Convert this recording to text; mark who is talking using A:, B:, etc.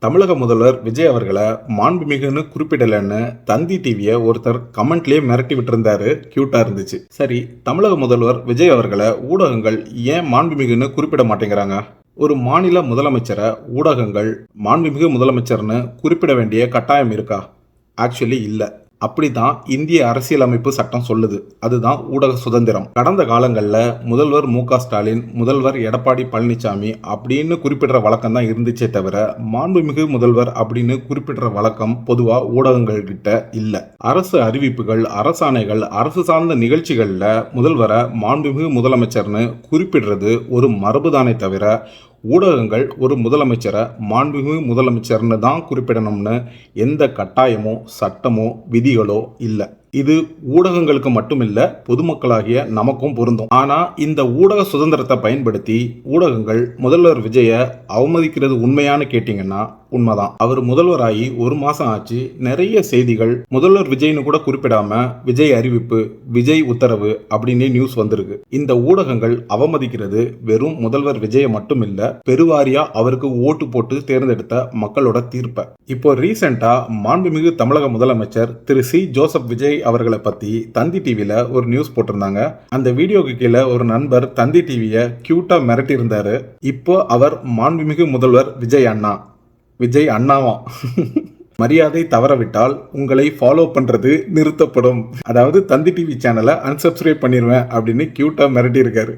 A: தமிழக முதல்வர் விஜய் அவர்களை மாண்புமிகுன்னு குறிப்பிடலன்னு தந்தி டிவியை ஒருத்தர் கமெண்ட்லயே மிரட்டி விட்டுருந்தாரு. கியூட்டா இருந்துச்சு. சரி, தமிழக முதல்வர் விஜய் அவர்களை ஊடகங்கள் ஏன் மாண்புமிகுன்னு குறிப்பிட மாட்டேங்கிறாங்க? ஒரு மாநில முதலமைச்சரை ஊடகங்கள் மாண்புமிகு முதலமைச்சர்னு குறிப்பிட வேண்டிய கட்டாயம் இருக்கா? ஆக்சுவலி இல்லை. அப்படிதான் இந்திய அரசியலமைப்பு சட்டம் சொல்லுது. அதுதான் ஊடக சுதந்திரம். கடந்த காலங்களில் முதல்வர் மு.க. ஸ்டாலின், முதல்வர் எடப்பாடி பழனிசாமி அப்படின்னு குறிப்பிடுற வழக்கம் தான் இருந்துச்சே தவிர மாண்புமிகு முதல்வர் அப்படின்னு குறிப்பிடுற வழக்கம் பொதுவா ஊடகங்கள் கிட்ட இல்ல. அரசு அறிவிப்புகள், அரசாணைகள், அரசு சார்ந்த நிகழ்ச்சிகள்ல முதல்வரை மாண்புமிகு முதலமைச்சர்னு குறிப்பிடுறது ஒரு மரபுதானே தவிர ஊடகங்கள் ஒரு முதலமைச்சரை மாண்புமிகு முதலமைச்சர்னு தான் குறிப்பிடணும்னு எந்த கட்டாயமோ சட்டமோ விதிகளோ இல்லை. இது ஊடகங்களுக்கு மட்டுமில்ல, பொதுமக்களாகிய நமக்கும் பொருந்தும். ஆனா இந்த ஊடக சுதந்திரத்தை பயன்படுத்தி ஊடகங்கள் முதல்வர் விஜய அவமதிக்கிறது உண்மையானு கேட்டீங்கன்னா உண்மைதான். அவர் முதல்வராகி ஒரு மாசம் ஆச்சு. நிறைய செய்திகள் முதல்வர் விஜய்னு கூட குறிப்பிடாம விஜய் அறிவிப்பு, விஜய் உத்தரவு அப்படின்னு நியூஸ் வந்திருக்கு. இந்த ஊடகங்கள் அவமதிக்கிறது வெறும் முதல்வர் விஜய மட்டும் இல்ல, பெருவாரியா அவருக்கு ஓட்டு போட்டு தேர்ந்தெடுத்த மக்களோட தீர்ப்பை. இப்போ ரீசெண்டா மாண்புமிகு தமிழக முதலமைச்சர் திரு சி ஜோசப் விஜய் அவர்களை பத்தி தந்தி டிவியில ஒரு நியூஸ் போட்டிருந்தாங்க. அந்த வீடியோக்கு கீழே ஒரு நண்பர் தந்தி டிவியை கியூட்டா மிரட்டி இருந்தாரு. இப்போ அவர் மாண்புமிகு முதல்வர் விஜய் அண்ணா, விஜய் அண்ணாவா மரியாதை தவறவிட்டால் உங்களை ஃபாலோ பண்றது நிறுத்தப்படும், அதாவது தந்தி டிவி சேனலை அன்சப்ஸ்கிரைப் பண்ணிடுவேன் அப்படின்னு கியூட்டா மிரட்டி இருக்காரு.